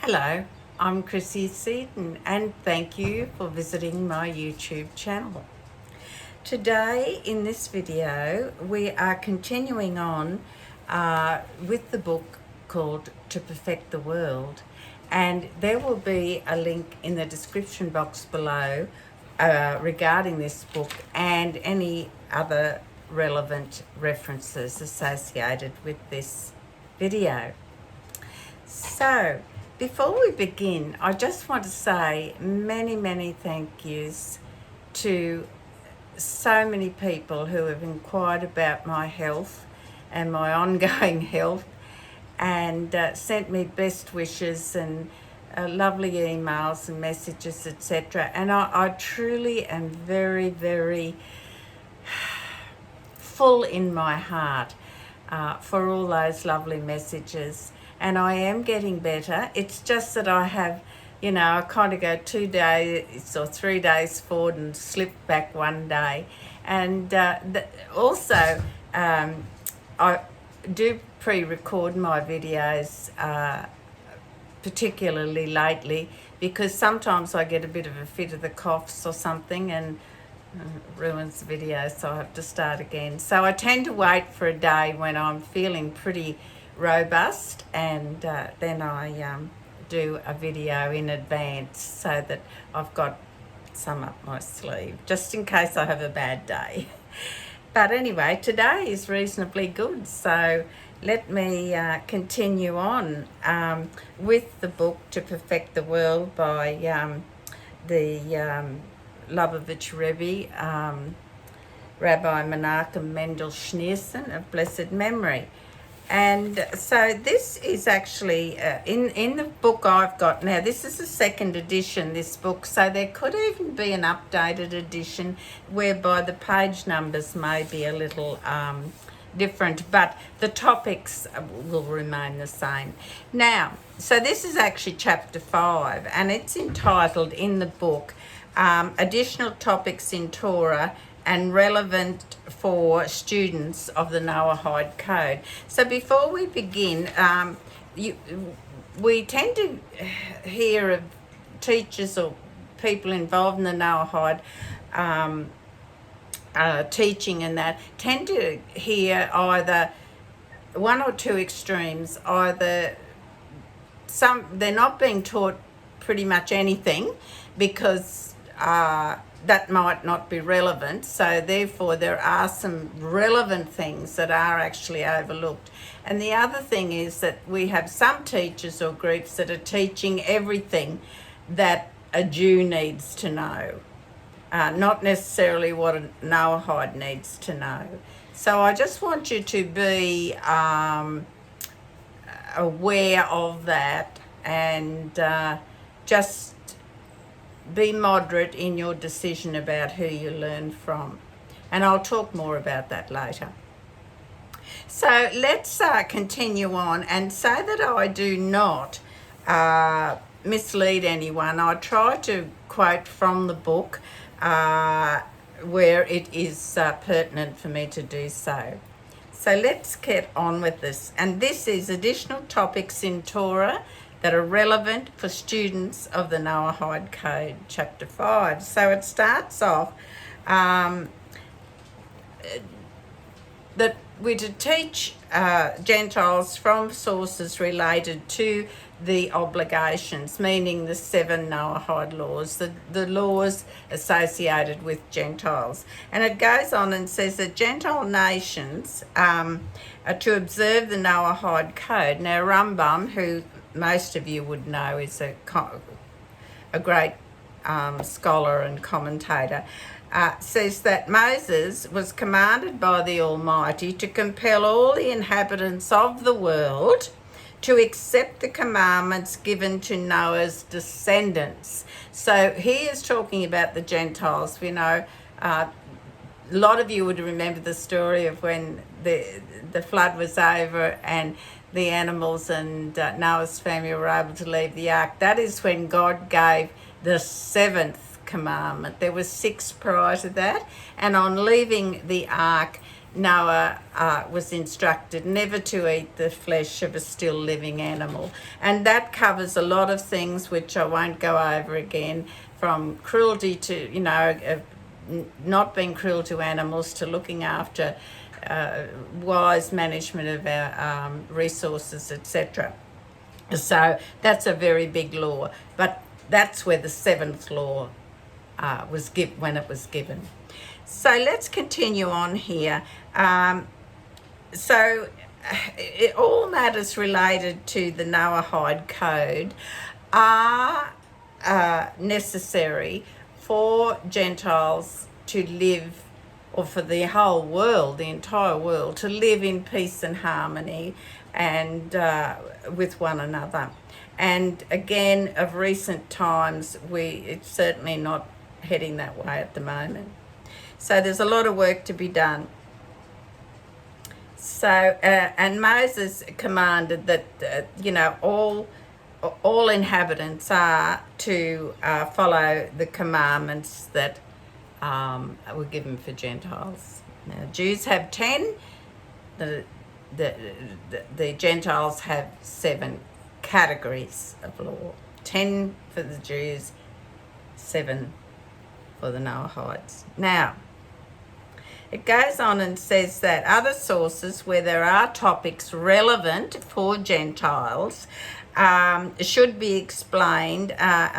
Hello, I'm Chrissy Seaton and thank you for visiting my YouTube channel. Today in this video we are continuing on with the book called To Perfect the World, and there will be a link in the description box below regarding this book and any other relevant references associated with this video. So, before we begin, I just want to say many thank yous to so many people who have inquired about my health and my ongoing health and sent me best wishes and lovely emails and messages, etc. And I truly am very full in my heart for all those lovely messages. And I am getting better. It's just that I have, I kind of go 2 days or 3 days forward and slip back 1 day. And also, I do pre-record my videos, particularly lately, because sometimes I get a bit of a fit of the coughs or something and ruins the video, so I have to start again. So I tend to wait for a day when I'm feeling pretty robust, and then I do a video in advance so that I've got some up my sleeve just in case I have a bad day. But anyway, today is reasonably good, so let me continue on with the book To Perfect the World by the Lubavitch Rebbe, Rabbi Menachem Schneerson of blessed memory. And so this is actually in the book I've got now. This is the second edition, this book, so there could even be an updated edition whereby the page numbers may be a little different, but the topics will remain the same. Now, so this is actually chapter 5, and it's entitled in the book Additional Topics in Torah and Relevant for Students of the Noahide Code. So before we begin, we tend to hear of teachers or people involved in the Noahide teaching, and that tend to hear either one or two extremes. Either they're not being taught pretty much anything because that might not be relevant, so therefore there are some relevant things that are actually overlooked. And the other thing is that we have some teachers or groups that are teaching everything that a Jew needs to know, not necessarily what a Noahide needs to know. So I just want you to be aware of that, and just be moderate in your decision about who you learn from. And I'll talk more about that later. So let's continue on, and so that I do not mislead anyone, I try to quote from the book where it is pertinent for me to do so. So let's get on with this. And this is Additional Topics in Torah that are relevant for students of the Noahide Code, chapter 5. So it starts off that we're to teach Gentiles from sources related to the obligations, meaning the 7 Noahide laws, the laws associated with Gentiles. And it goes on and says that Gentile nations are to observe the Noahide Code. Now, Rambam, who most of you would know is a great scholar and commentator, says that Moses was commanded by the Almighty to compel all the inhabitants of the world to accept the commandments given to Noah's descendants. So he is talking about the Gentiles. A lot of you would remember the story of when the flood was over and the animals and Noah's family were able to leave the ark. That is when God gave the 7th commandment. There were 6 prior to that, and on leaving the ark, Noah was instructed never to eat the flesh of a still living animal. And that covers a lot of things which I won't go over again, from cruelty to, not being cruel to animals, to looking after wise management of our resources, etc. So that's a very big law. But that's where the seventh law was given, when it was given. So let's continue on here. All matters related to the Noahide code are necessary for Gentiles to live, or for the whole world, the entire world, to live in peace and harmony and with one another. And again, of recent times, it's certainly not heading that way at the moment. So there's a lot of work to be done. So, and Moses commanded that, all inhabitants are to follow the commandments that were given for Gentiles. Now, Jews have 10, the Gentiles have 7 categories of law. 10 for the Jews, 7 for the Noahides. Now, it goes on and says that other sources where there are topics relevant for Gentiles should be explained.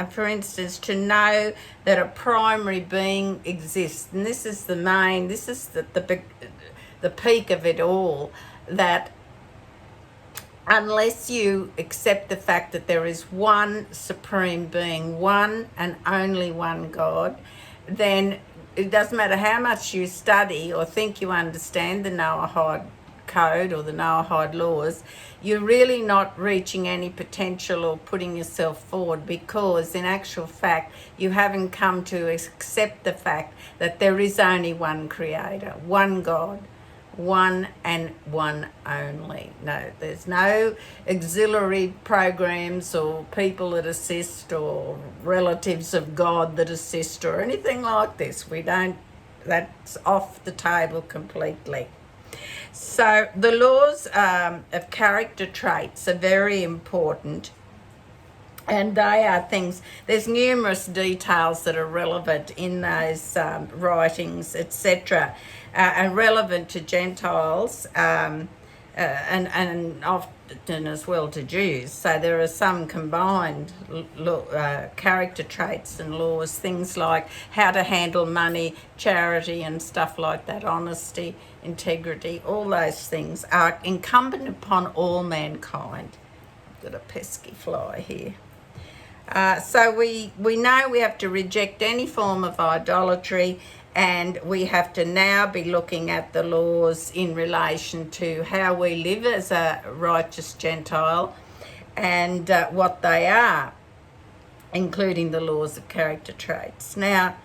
For instance, to know that a primary being exists, and this is the peak of it all, that unless you accept the fact that there is one supreme being, one and only one God, then it doesn't matter how much you study or think you understand the Noahide code or the Noahide laws, you're really not reaching any potential or putting yourself forward, because in actual fact you haven't come to accept the fact that there is only one creator, one God, one and one only. No, there's no auxiliary programs or people that assist or relatives of God that assist or anything like this. That's off the table completely. So the laws of character traits are very important, and they are things, there's numerous details that are relevant in those writings, etc., and relevant to Gentiles and often as well to Jews. So there are some combined character traits and laws, things like how to handle money, charity and stuff like that, honesty, integrity, all those things are incumbent upon all mankind. I've got a pesky fly here. So we know we have to reject any form of idolatry, and we have to now be looking at the laws in relation to how we live as a righteous Gentile and what they are, including the laws of character traits. Now,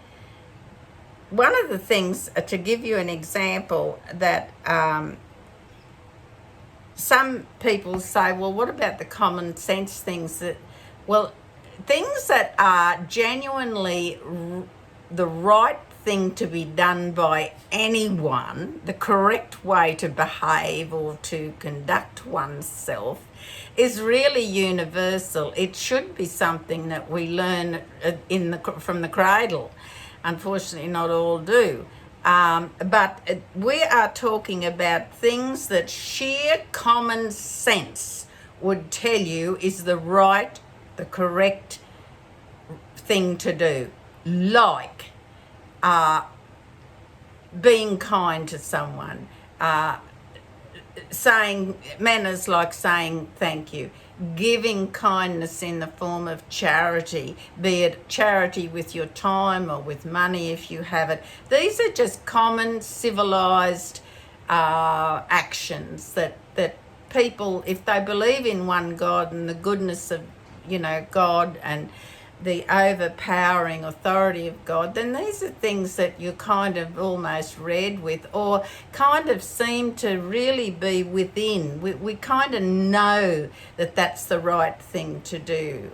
one of the things, to give you an example, that some people say, well, what about the common sense things that, well, things that are genuinely the right thing to be done by anyone, the correct way to behave or to conduct oneself, is really universal. It should be something that we learn from the cradle. Unfortunately, not all do. But we are talking about things that sheer common sense would tell you is the right, the correct thing to do, like being kind to someone, saying manners like saying thank you, giving kindness in the form of charity, be it charity with your time or with money if you have it. These are just common civilized actions that people, if they believe in one God and the goodness of God and the overpowering authority of God, then these are things that you kind of almost read with, or kind of seem to really be within. We kind of know that that's the right thing to do.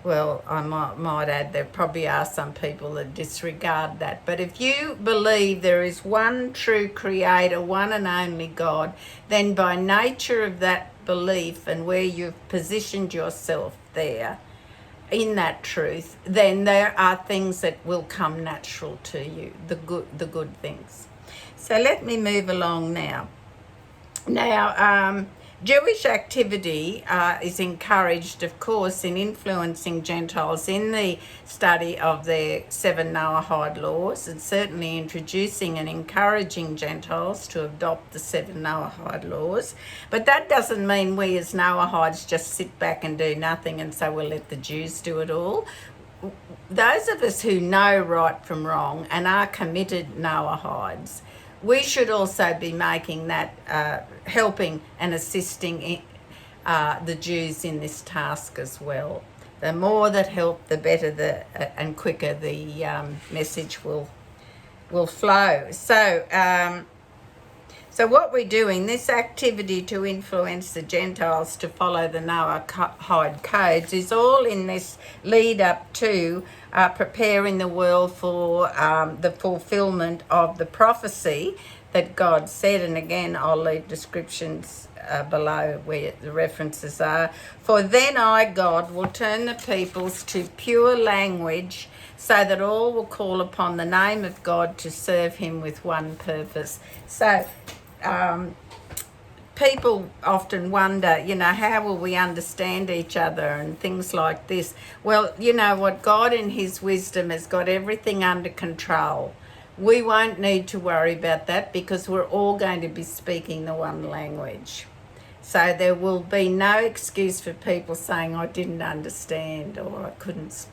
well, I might add, there probably are some people that disregard that. But if you believe there is one true creator, one and only God, then by nature of that belief and where you've positioned yourself there in that truth, then there are things that will come natural to you, the good things. So let me move along now. Now, Jewish activity is encouraged, of course, in influencing Gentiles in the study of their 7 Noahide laws, and certainly introducing and encouraging Gentiles to adopt the 7 Noahide laws. But that doesn't mean we as Noahides just sit back and do nothing and say we'll let the Jews do it all. Those of us who know right from wrong and are committed Noahides, we should also be making that, helping and assisting the Jews in this task as well. The more that help, the better and quicker the message will flow. So what we're doing, this activity to influence the Gentiles to follow the Noahide codes, is all in this lead up to preparing the world for the fulfillment of the prophecy that God said. And again, I'll leave descriptions below where the references are. For then I, God, will turn the peoples to pure language, so that all will call upon the name of God to serve him with one purpose. So people often wonder, how will we understand each other and things like this. Well, you know what? God in his wisdom has got everything under control. We won't need to worry about that because we're all going to be speaking the one language. So there will be no excuse for people saying, I didn't understand or I couldn't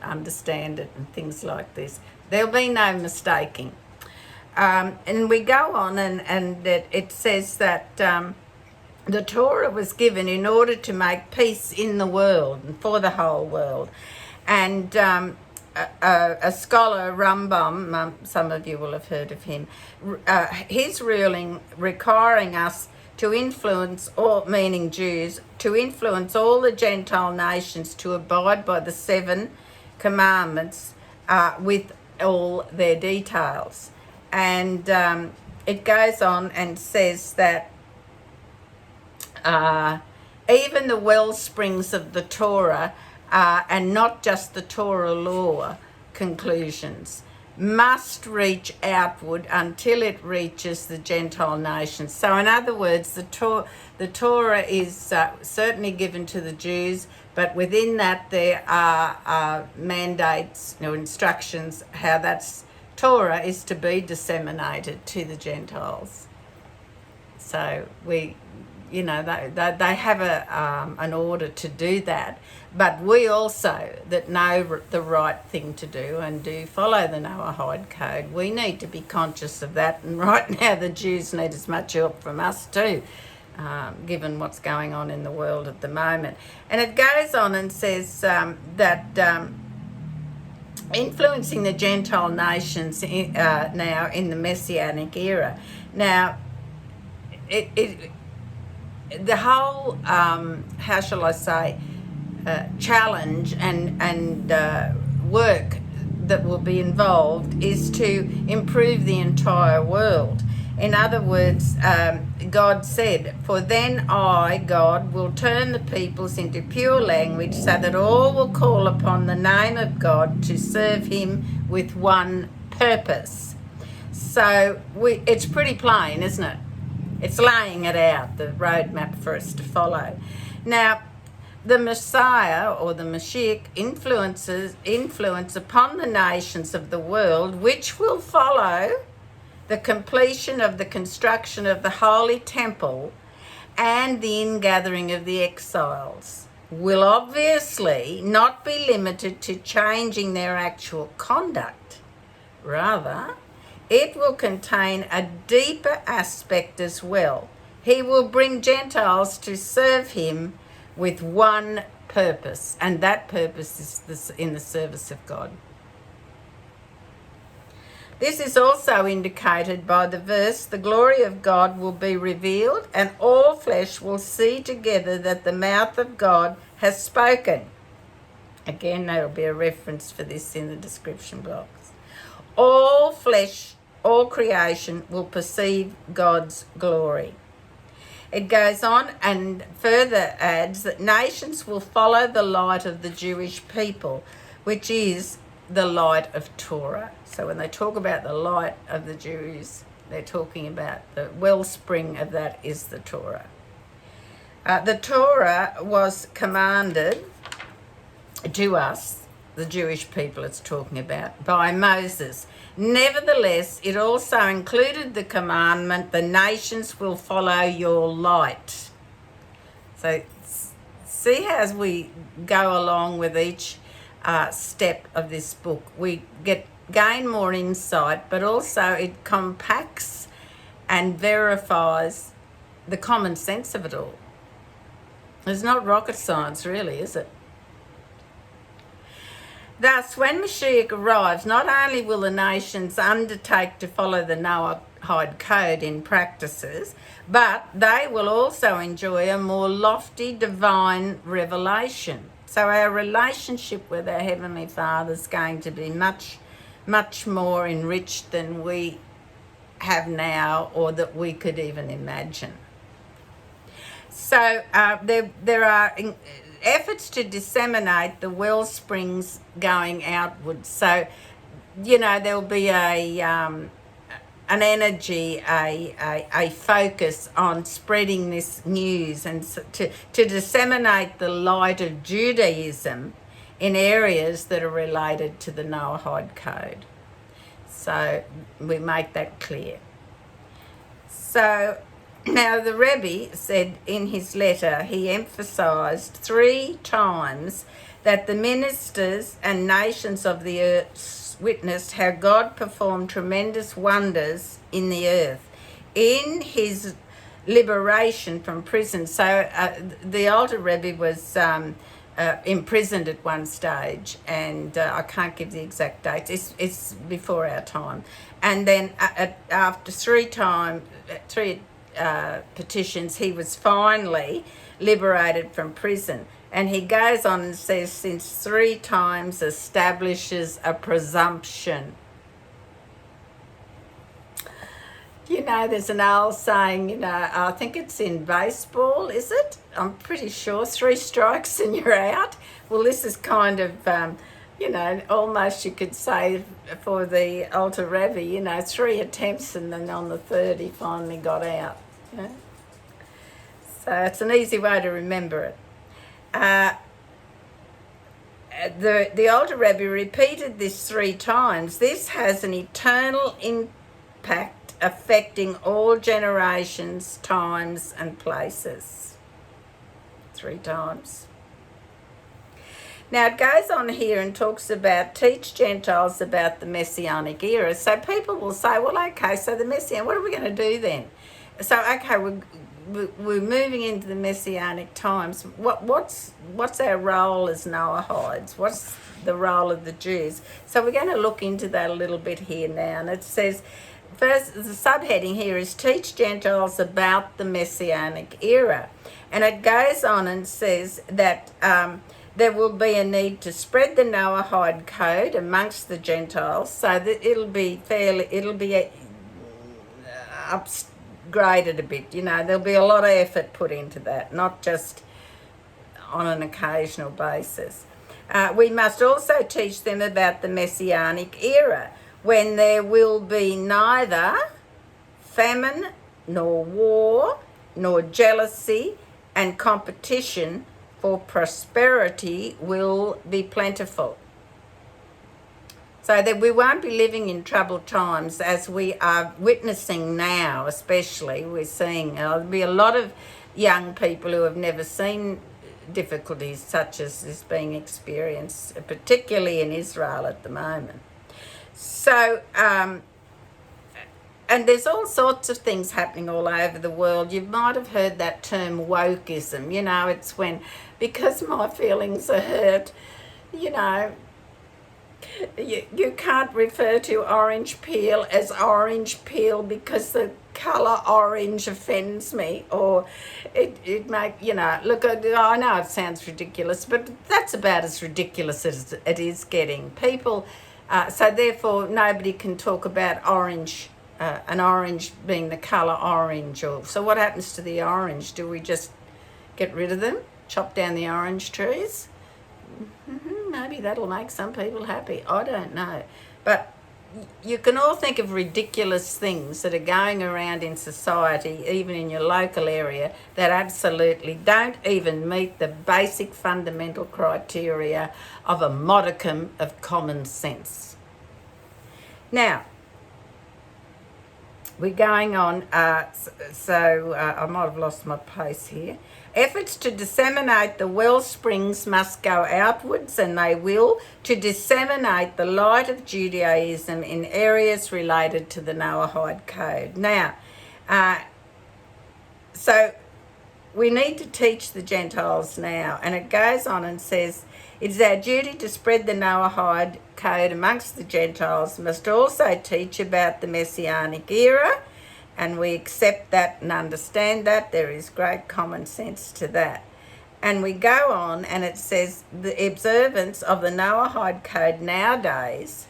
understand it and things like this. There'll be no mistaking. And we go on and it says that the Torah was given in order to make peace in the world and for the whole world. And a scholar, Rambam, some of you will have heard of him, his ruling requiring us to influence all, meaning Jews, to influence all the Gentile nations to abide by the 7 commandments with all their details. And it goes on and says that even the well springs of the Torah, and not just the Torah law conclusions, must reach outward until it reaches the Gentile nations. So in other words, the Torah is certainly given to the Jews, but within that there are mandates, instructions how that's Torah is to be disseminated to the Gentiles. So they have an order to do that, but we also that know the right thing to do and do follow the Noahide code, we need to be conscious of that. And right now the Jews need as much help from us too, given what's going on in the world at the moment. And it goes on and says that influencing the Gentile nations now in the Messianic era. Now, the whole, how shall I say, challenge and work that will be involved is to improve the entire world. In other words, God said, for then I, God, will turn the peoples into pure language so that all will call upon the name of God to serve him with one purpose. So it's pretty plain, isn't it? It's laying it out, the roadmap for us to follow. Now, the Messiah or the Mashiach influence upon the nations of the world, which will follow the completion of the construction of the Holy Temple and the ingathering of the exiles, will obviously not be limited to changing their actual conduct. Rather, it will contain a deeper aspect as well. He will bring Gentiles to serve him with one purpose, and that purpose is in the service of God. This is also indicated by the verse, the glory of God will be revealed and all flesh will see together that the mouth of God has spoken. Again, there'll be a reference for this in the description box. All flesh, all creation will perceive God's glory. It goes on and further adds that nations will follow the light of the Jewish people, which is the light of Torah. So when they talk about the light of the Jews, they're talking about the wellspring of that is the Torah. The Torah was commanded to us, the Jewish people it's talking about, by Moses. Nevertheless, it also included the commandment, the nations will follow your light. So see how as we go along with each step of this book, we gain more insight, but also it compacts and verifies the common sense of it all. It's not rocket science, really, is it? Thus, when Mashiach arrives, not only will the nations undertake to follow the Noahide code in practices, but they will also enjoy a more lofty divine revelation. So our relationship with our Heavenly Father is going to be much, much more enriched than we have now or that we could even imagine. So there are efforts to disseminate the well springs going outwards. So, there'll be an energy, a focus on spreading this news and to disseminate the light of Judaism in areas that are related to the Noahide code. So we make that clear. So now the Rebbe said in his letter, he emphasised 3 times that the ministers and nations of the earth witnessed how God performed tremendous wonders in the earth in his liberation from prison. So the older Rebbe was imprisoned at one stage, and I can't give the exact dates. It's before our time. And then after 3 petitions, he was finally liberated from prison. And he goes on and says, since 3 times establishes a presumption. There's an old saying, I think it's in baseball, is it? I'm pretty sure 3 strikes and you're out. Well, this is kind of, almost you could say for the Alter Rebbe, 3 attempts and then on the 3rd he finally got out. So it's an easy way to remember it. The Alter Rebbe repeated this 3 times. This has an eternal impact affecting all generations, times and places. 3 times. Now it goes on here and talks about teach Gentiles about the Messianic era. So people will say, well, okay, so the Messianic, what are we going to do then? So, okay, we're moving into the Messianic times. What's our role as Noahides? What's the role of the Jews? So we're going to look into that a little bit here now. And it says, first, the subheading here is teach Gentiles about the Messianic era. And it goes on and says that there will be a need to spread the Noahide code amongst the Gentiles, so that it'll be upgraded a bit. There'll be a lot of effort put into that, not just on an occasional basis. We must also teach them about the Messianic era, when there will be neither famine, nor war, nor jealousy, and competition for prosperity will be plentiful. So that we won't be living in troubled times as we are witnessing now, especially. We're seeing there'll be a lot of young people who have never seen difficulties such as is being experienced, particularly in Israel at the moment. So, and there's all sorts of things happening all over the world. You might have heard that term wokeism. It's when, because my feelings are hurt, You can't refer to orange peel as orange peel because the colour orange offends me, or it make, look, I know it sounds ridiculous, but that's about as ridiculous as it is getting. People, so therefore nobody can talk about orange, an orange being the colour orange. Or so what happens to the orange? Do we just get rid of them, chop down the orange trees? Maybe that'll make some people happy. I don't know. But you can all think of ridiculous things that are going around in society, even in your local area, that absolutely don't even meet the basic fundamental criteria of a modicum of common sense. Now, we're going on, I might have lost my pace here. Efforts to disseminate the well springs must go outwards, and they will, to disseminate the light of Judaism in areas related to the Noahide Code. Now, so we need to teach the Gentiles now, and it goes on and says, it is our duty to spread the Noahide Code amongst the Gentiles, must also teach about the Messianic era, and we accept that and understand that. There is great common sense to that. And we go on and it says the observance of the Noahide Code nowadays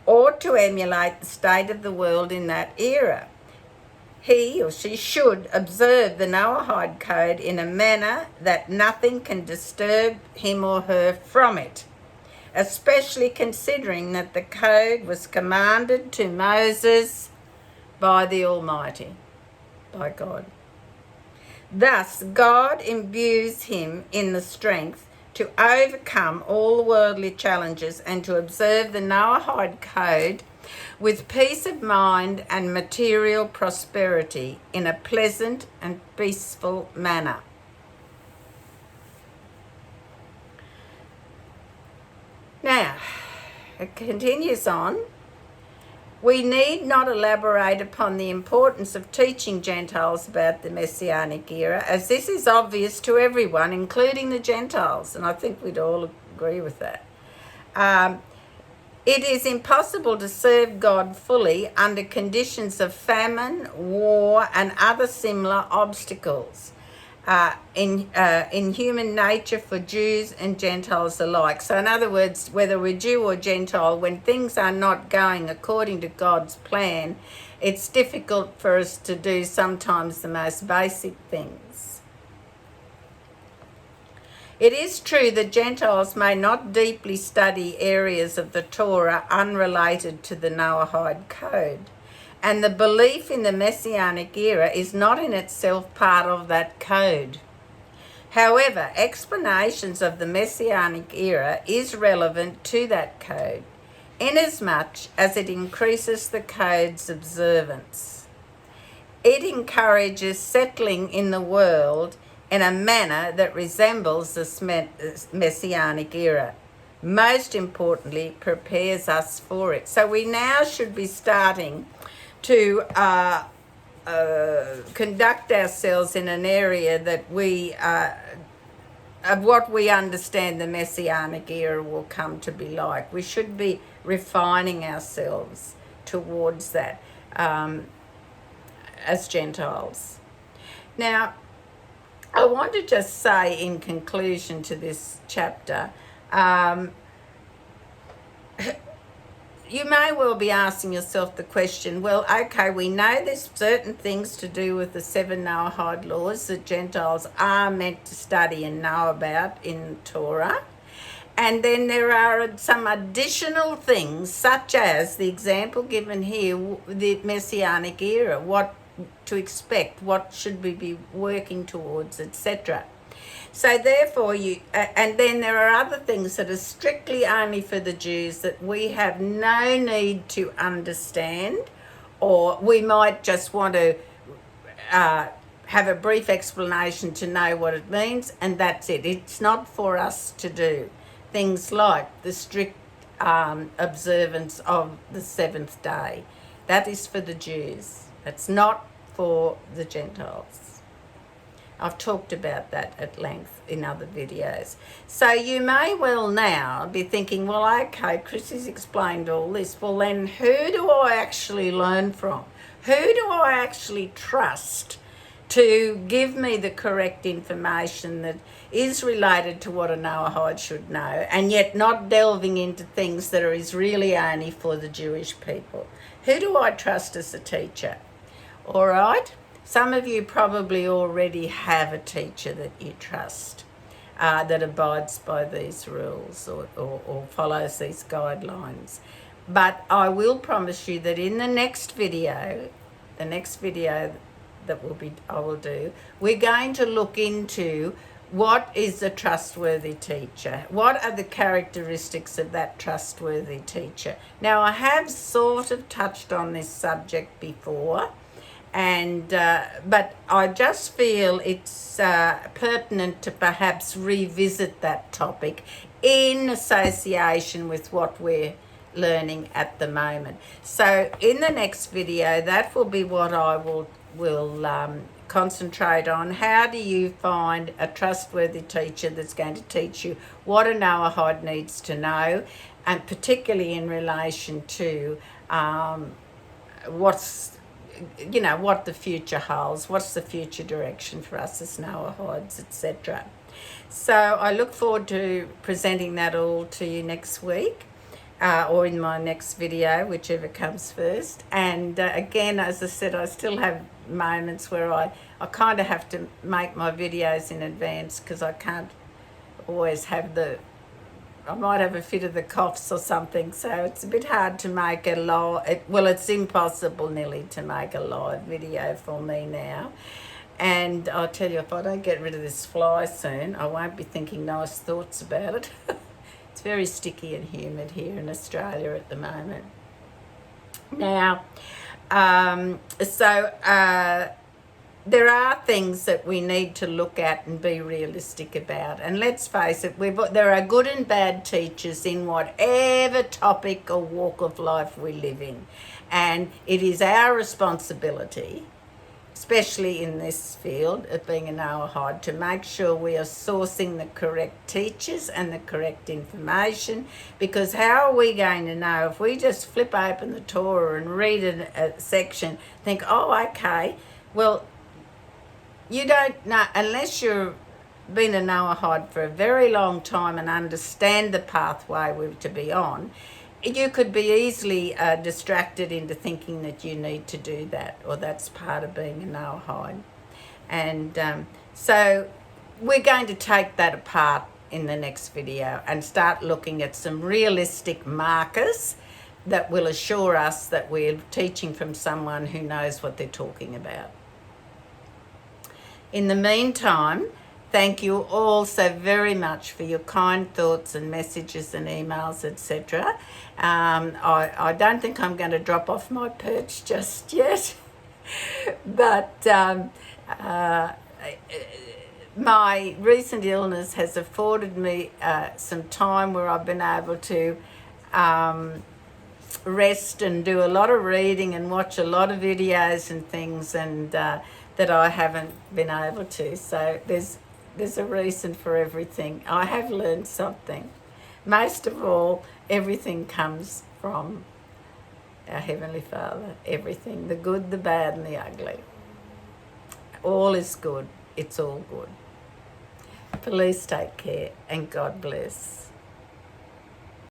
ought to emulate the state of the world in that era. He or she should observe the Noahide Code in a manner that nothing can disturb him or her from it, especially considering that the code was commanded to Moses by the Almighty, by God. Thus, God imbues him in the strength to overcome all worldly challenges and to observe the Noahide Code with peace of mind and material prosperity in a pleasant and peaceful manner. Now, it continues on. We need not elaborate upon the importance of teaching Gentiles about the Messianic era, as this is obvious to everyone, including the Gentiles, and I think we'd all agree with that. It is impossible to serve God fully under conditions of famine, war, and other similar obstacles in human nature for Jews and Gentiles alike. So in other words, whether we're Jew or Gentile, when things are not going according to God's plan, it's difficult for us to do sometimes the most basic things. It is true that Gentiles may not deeply study areas of the Torah unrelated to the Noahide Code, and the belief in the Messianic era is not in itself part of that code. However, explanations of the Messianic era is relevant to that code, inasmuch as it increases the code's observance. It encourages settling in the world in a manner that resembles the Messianic era. Most importantly, prepares us for it. So we now should be starting to conduct ourselves in an area that we, of what we understand the Messianic era will come to be like. We should be refining ourselves towards that as Gentiles. Now, I want to just say in conclusion to this chapter, you may well be asking yourself the question, well, okay, we know there's certain things to do with the 7 Noahide laws that Gentiles are meant to study and know about in Torah. And then there are some additional things, such as the example given here, the Messianic era, what to expect, what should we be working towards, etc. So therefore, and then there are other things that are strictly only for the Jews that we have no need to understand, or we might just want to have a brief explanation to know what it means, and that's it. It's not for us to do. Things like the strict observance of the seventh day. That is for the Jews. It's not for the Gentiles. I've talked about that at length in other videos. So you may well now be thinking, well, okay, Chrissy's explained all this. Well, then who do I actually learn from? Who do I actually trust to give me the correct information that is related to what a Noahide should know, and yet not delving into things that is really only for the Jewish people? Who do I trust as a teacher? All right, some of you probably already have a teacher that you trust, that abides by these rules or follows these guidelines. But I will promise you that in the next video that I will do, we're going to look into what is a trustworthy teacher. What are the characteristics of that trustworthy teacher? Now, I have sort of touched on this subject before, and but I just feel it's pertinent to perhaps revisit that topic in association with what we're learning at the moment. So in the next video, that will be what I will concentrate on. How do you find a trustworthy teacher that's going to teach you what a Noahide needs to know, and particularly in relation to what the future holds, what's the future direction for us as Noahides, etc. So I look forward to presenting that all to you next week. Or in my next video, whichever comes first. And again, as I said, I still have moments where I kind of have to make my videos in advance because I can't always have I might have a fit of the coughs or something, so it's a bit hard to make a live, it's impossible nearly to make a live video for me now. And I'll tell you, if I don't get rid of this fly soon, I won't be thinking nice thoughts about it. It's very sticky and humid here in Australia at the moment. Now, there are things that we need to look at and be realistic about. And let's face it, there are good and bad teachers in whatever topic or walk of life we live in. And it is our responsibility, especially in this field of being a Noahide, to make sure we are sourcing the correct teachers and the correct information, because how are we going to know if we just flip open the Torah and read a section, think, oh, okay, well, you don't know, unless you've been a Noahide for a very long time and understand the pathway we're to be on, you could be easily distracted into thinking that you need to do that, or that's part of being a Noahide. And so we're going to take that apart in the next video and start looking at some realistic markers that will assure us that we're teaching from someone who knows what they're talking about. In the meantime, thank you all so very much for your kind thoughts and messages and emails, etc. I don't think I'm going to drop off my perch just yet, but my recent illness has afforded me some time where I've been able to rest and do a lot of reading and watch a lot of videos and things, and that I haven't been able to. So there's a reason for everything. I have learned something. Most of all, everything comes from our Heavenly Father. Everything, the good, the bad, and the ugly. All is good. It's all good. Please take care, and God bless.